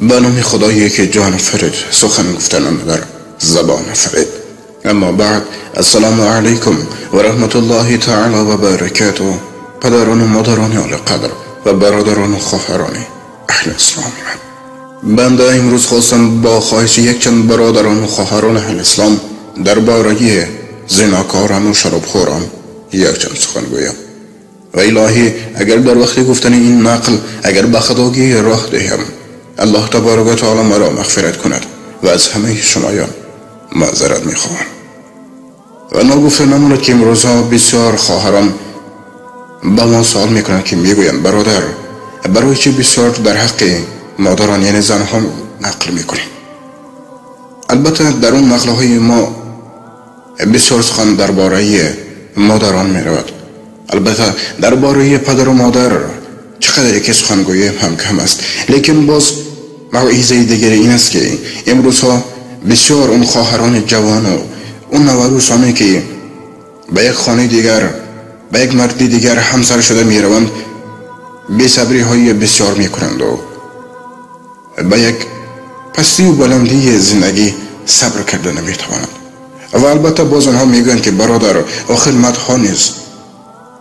به نام خدایی که جان فرید سخن گفتن در زبان فرید. اما بعد، السلام علیکم و رحمت الله تعالی و برکاته. پدران و مادران اهل قدر و برادران و خواهران اهل اسلام من، بنده امروز خواستم با خواهش یک چند برادران و خواهران اهل اسلام درباره زناکاران و شرابخوران یک چند سخن گویم. و الهی اگر در وقت گفتن این نقل اگر به خداگی راه دهم، الله تبارک و تعالی مرا مغفرت کند و از همه شمایان معذرت میخواهم. و ناگفته نماند که امروزها بسیار خواهران با ما سوال میکنند که میگویند برادر، برای چه بسیار در حق مادران یعنی زنها نقل میکنیم؟ البته در اون نقل های ما بسیار سخن درباره مادران میرود. البته درباره پدر و مادر چقدر که سخنگویی هم کم است، لیکن باز موعظه دیگری این است که امروزها بسیار اون خواهران جوان و اون نوروسانی که به یک خانه دیگر به یک مرد دیگر همسر شده می روند بی‌صبری های بسیار می کنند و به یک پستی و بلندی زندگی صبر کرده نمی توانند. و البته باز آنها می گویند که برادر آخر مردها نیز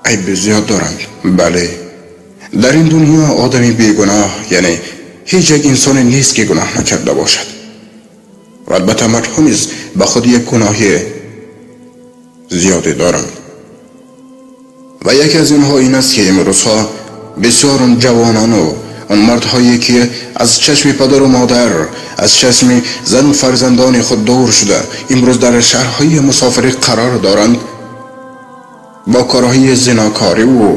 عیب زیاد دارند. بله، در این دنیا آدمی بیگناه یعنی هیچ یک انسانی نیست که گناه نکرده باشد. و البته مردها نیز به خود یک گناهی زیادی دارند. و یکی از اینها این است که امروزها بسیار اون جوانان و اون مردهایی که از چشم پدر و مادر، از چشم زن و فرزندان خود دور شده امروز در شهرهای مسافری قرار دارند، با کارهای زناکاری و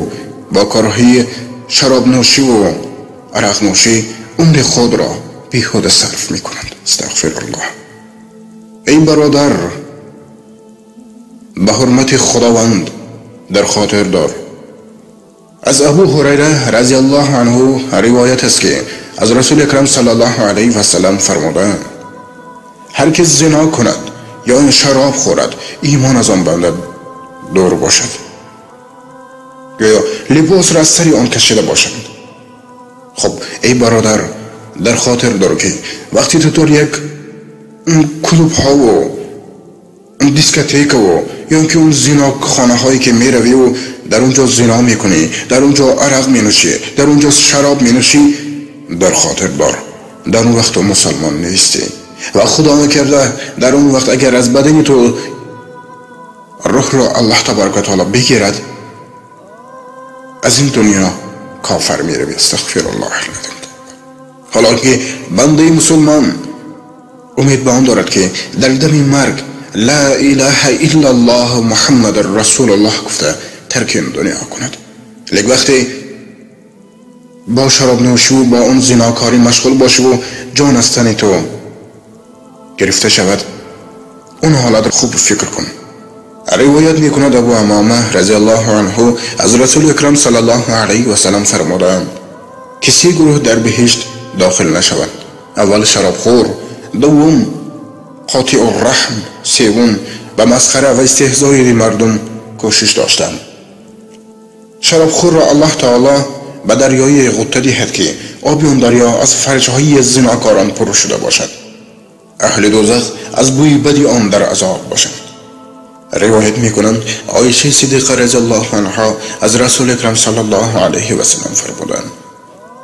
با کارهای شراب نوشی و عرق نوشی عمر خود را بیهوده صرف می کنند. استغفر الله. ای برادر، به حرمت خداوند در خاطر دار. از ابو هریره رضی الله عنه روایت است که از رسول اکرم صلی الله علیه و سلم فرمودند: هر که زنا کند یا شراب خورد ایمان از آن بنده دور باشد، یا لباس را از سر آن کشیده باشد. خب ای برادر، در خاطر دار که وقتی تو یک کلوب ها و دیسکتیک و یا که اون زنا خانه هایی که می روی و در اونجا زنا می کنی، در اونجا عرق می نوشی، در اونجا شراب می نوشی، در خاطر دار در اون وقت تو مسلمان نیستی. و خدا نکرده در اون وقت اگر از بدن تو روح را الله تبارک و تعالی بگیرد، از این دنیا کافر می روی. استغفر الله. حالا که بنده مسلمان امید به آن دارد که در دم مرگ لا اله الا الله محمد رسول الله گفته ترک این دنیا کند، لیکن وقتی با شراب نوشی و با اون زناکاری مشغول باشی و جان از تن تو گرفته شود، اون حالت خوب فکر کن. روایت میکند ابو امامه رضی الله عنه از رسول اکرم صلی الله علیه و سلم فرمودند که 3 گروه در بهشت داخل نشوند: اول شرابخور، دوم قاطع الرحم، سوم به مسخره و استهزای مردم کوشش داشتند. شرابخور را الله تعالی به دریای غوطه دهد که آب آن دریا از فرجهای زناکاران پر شده باشد. اهل دوزخ از بوی بدی آن در عذاب باشند. روایت میکنند عایشه صدیقه رضی الله عنها از رسول اکرم صلی الله علیه و سلم فرمودند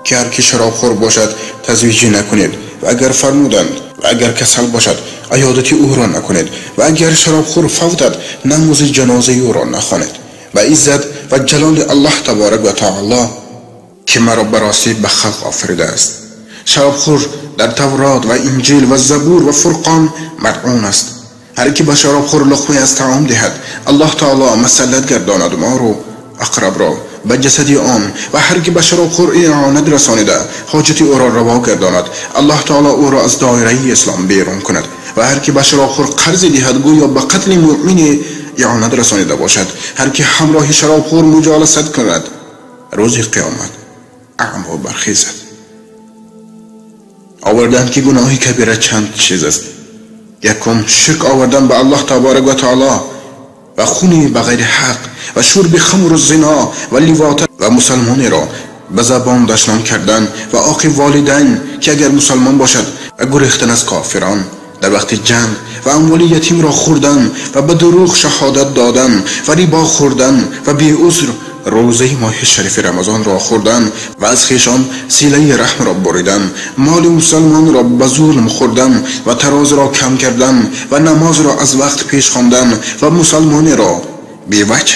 که هر کی شرابخور باشد تزویج نکنید، و اگر فرمودند و اگر کسل باشد عیادت او را نکنید، و اگر شرابخور فوتد نماز جنازه او را نخوانید. و عزت و جلال الله تبارک و تعالی که مرا براستی به خلق آفریده است. شرابخور در تورات و انجیل و زبور و فرقان ملعون است. هر کی به شرابخور لقمه از طعام دهد، الله تعالی مسلط گرداند مار و عقرب را به جسد آن، و هر کی به شرابخور اعانت رسانیده حاجت او را روا گرداند، الله تعالی او را از دایره اسلام بیرون کند. و هر کی به شرابخور قرض دهد گویا به قتل مؤمن اعانت رسانیده باشد. هر کی همراه شرابخور مجالست کند روز قیامت اعما برخیزد. آوردند که گناهی کبیره چند چیز است: یکم شرک آوردن به الله تبارک و تعالی و خونی بغیر حق و شرب خمر و زنا و لیواطت و مسلمانی را به زبان دشنام کردن و عاق والدین که اگر مسلمان باشد و گریختن از کافران، در وقت جنگ و اموال یتیم را خوردن و به دروغ شهادت دادن و ریبا خوردن و بی عذر روزه ماه شریف رمضان را خوردن و از خویشان صله رحم را بریدن، مال مسلمان را به ظلم خوردن و تراز را کم کردن و نماز را از وقت پیش خواندن و مسلمان را بی وجه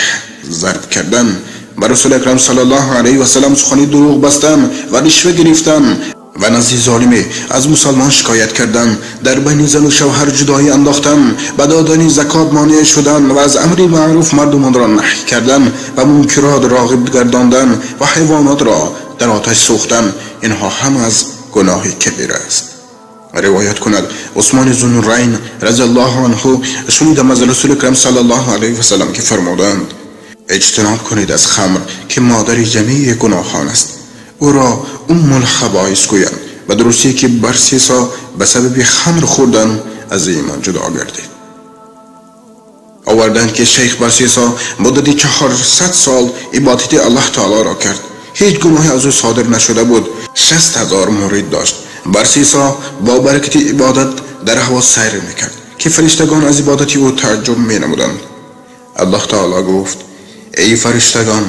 ضرب کردن، بر رسول اکرم صلی الله علیه و سلم سخنی دروغ بستن و رشوه گرفتن و نزد ظالم از مسلمان شکایت کردن، در بین زن و شوهر جدایی انداختن، به دادن زکات مانع شدن و از امر معروف مردمان را نهی کردن و منکرات راغب گرداندن و حیوانات را در آتش سوختن، اینها هم از گناه کبیر است. روایت کند عثمان ذوالنورین رضی الله عنه شنیدم از رسول اکرم صلی الله علیه و سلم که فرمودند: اجتناب کنید از خمر که مادر جمیع گناهان است، او را الخبائث گویند و درستی که بر 3 سال به سبب خمر خوردن از ایمان جدا گردید. آوردند که شیخ بر 3 سال مدتی 400 سال عبادت الله تعالی را کرد، هیچ گناهی از او صادر نشده بود، 60,000 مرید داشت، بر 3 سال با برکت عبادت در هوا سیر میکرد که فرشتگان از عبادت او تعجب مینمودند. الله تعالی گفت: ای فرشتگان،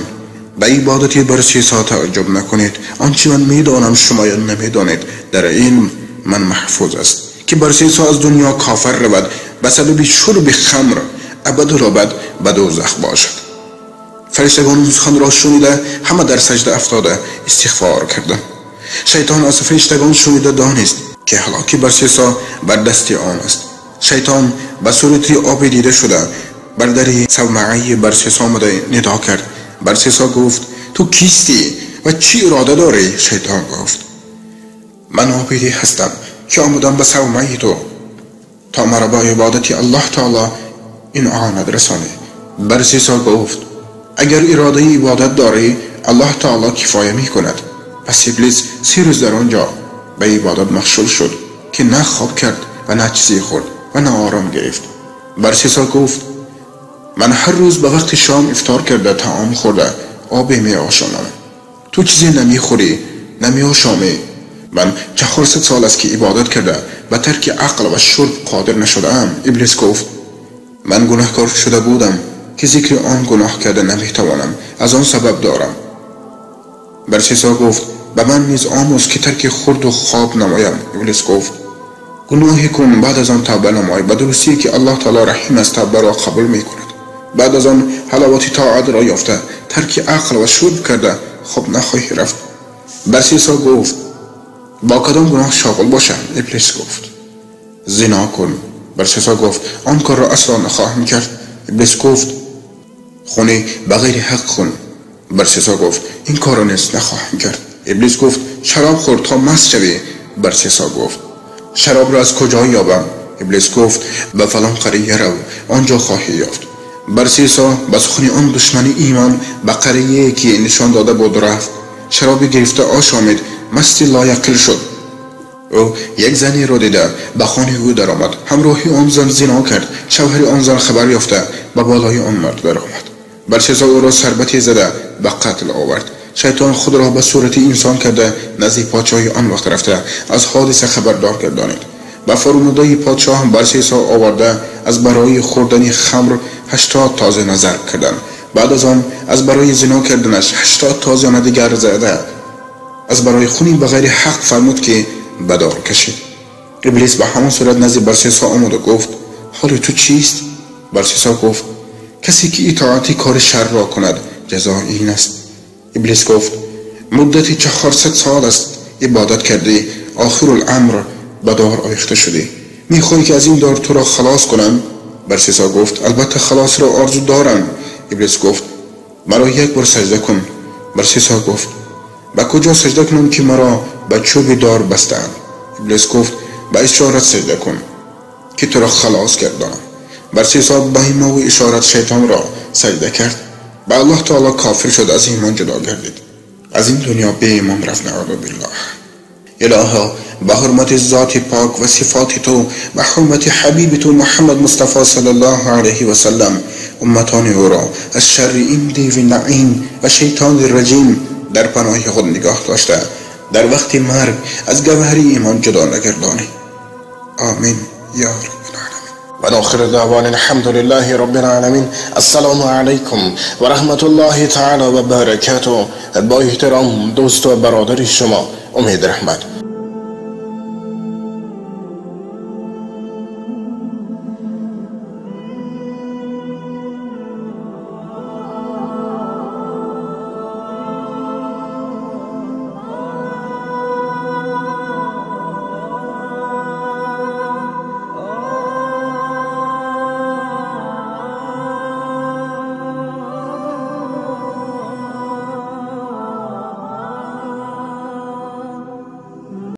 به عبادتی بر 3 سال تعجب نکنید، آنچه من میدانم شما نمیدانید، در علم من محفوظ است که بر 3 سال از دنیا کافر رود به سبب شرب خمر، ابدالآبد به دوزخ باشد. فرشتگان این سخن را شنیده همه در سجده افتاده استغفار کردند. شیطان از فرشتگان شنیده دانست که هلاکی بر 3 سال بر دست آن است. شیطان به صورت آب دیده شده بر در صومعه بر 3 سال آمده ندا کرد. بر 3 سال گفت: تو کیستی و چی اراده داری؟ شیطان گفت: من عابدی هستم که آمدم به صومعه تو تا مرا به عبادت الله تعالی این آمد رسانی. بر 3 سال گفت: اگر اراده عبادت داری الله تعالی کفایه می کند. پس ابلیس 3 روز در آنجا به عبادت مشغول شد که نه خواب کرد و نه چیزی خورد و نه آرام گرفت. بر 3 سال گفت: من هر روز به وقت شام افطار کرده، طعام خورده، آب می آشامم، تو چیزی نمی خوری نمی آشامی. من 400 سال است که عبادت کرده به ترک عقل و شرب قادر نشده ام. ابلیس گفت: من گناهکار شده بودم که ذکر آن گناه کرده نمی توانم، از آن سبب دارم. بر 3 سال گفت: به من نیز آموز که ترک خورد و خواب نمایم. ابلیس گفت: گناهی کن، بعد از آن توبه نمای، به درستی که الله تعالی رحیم است، توبه را قبول می کند. بعد از آن حلاوت طاعت را یافته ترک عقل و شرب کرده خوب نخواهی رفت. بر 3 سال گفت: با کدام گناه شاغل باشم؟ ابلیس گفت: زنا کن. بر 3 سال گفت: آن کار را اصلا نخواهم کرد. ابلیس گفت: خونی بغیر حق کن. بر 3 سال گفت: این کار را نیز نخواهم کرد. ابلیس گفت: شراب خور تا مست شوی. بر 3 سال گفت: شراب را از کجا یابم؟ ابلیس گفت: به فلان قریه رو، آنجا خواهی یافت. بر 3 سال به سخن آن دشمن ایمان به قریه که نشان داده بود رفت. شرابی گرفته آشامید، مستی لایقل شد. او یک زنی را دیده به خانه او در آمد، همراهی آن زن زنا کرد. شوهر آن زن خبر یافته به بالای آن مرد در آمد. بر 3 سال او را ضربتی زده به قتل آورد. شیطان خود را به صورت انسان کرده نزد پادشاه آن وقت رفته از حادثه خبردار گردانید. با فرموده پادشاه بر 3 سال آورده از برای خوردن خمر 80 تازه نظر کردن. بعد از آن از برای زنا کردنش 80 تازه دیگر زده. از برای خونی بغیر حق فرمود که بدار کشید. ابلیس به همان صورت نزد بر 3 سال آمد و گفت: حال تو چیست؟ بر 3 سال گفت: کسی که اطاعت کار شر را کند جزا این است. ابلیس گفت: مدتی 400 سال است عبادت کردی، آخر الامر به دار آیخته شدی، میخوای که از این دار تو را خلاص کنم؟ بر 3 سال گفت: البته خلاص را آرزو دارم. ابلیس گفت: مرا یک بار سجده کن. بر 3 سال گفت: به کجا سجده کنم که مرا به چوب دار بستند؟ ابلیس گفت: به اشارت سجده کن که تو را خلاص گردانم. بر 3 سال به این نوع اشارت شیطان را سجده کرد. به الله تعالی کافر شد، از ایمان جدا گردید، از این دنیا به ایمان رفت. نعوذ بالله. الها به حرمت ذات پاک و صفات تو، به حرمت حبیب تو محمد مصطفی صلی الله علیه و سلم، امتان او را از شر این دیو نعیم و شیطان رجیم در پناه خود نگاه داشته در وقت مرگ از گوهر ایمان جدا نگردانی. آمین یا رب العالمین. و آخر دعوانا الحمد لله رب العالمین. السلام علیکم و رحمت الله تعالی و برکاته. با احترام دوست و برادر شما امید رحمت.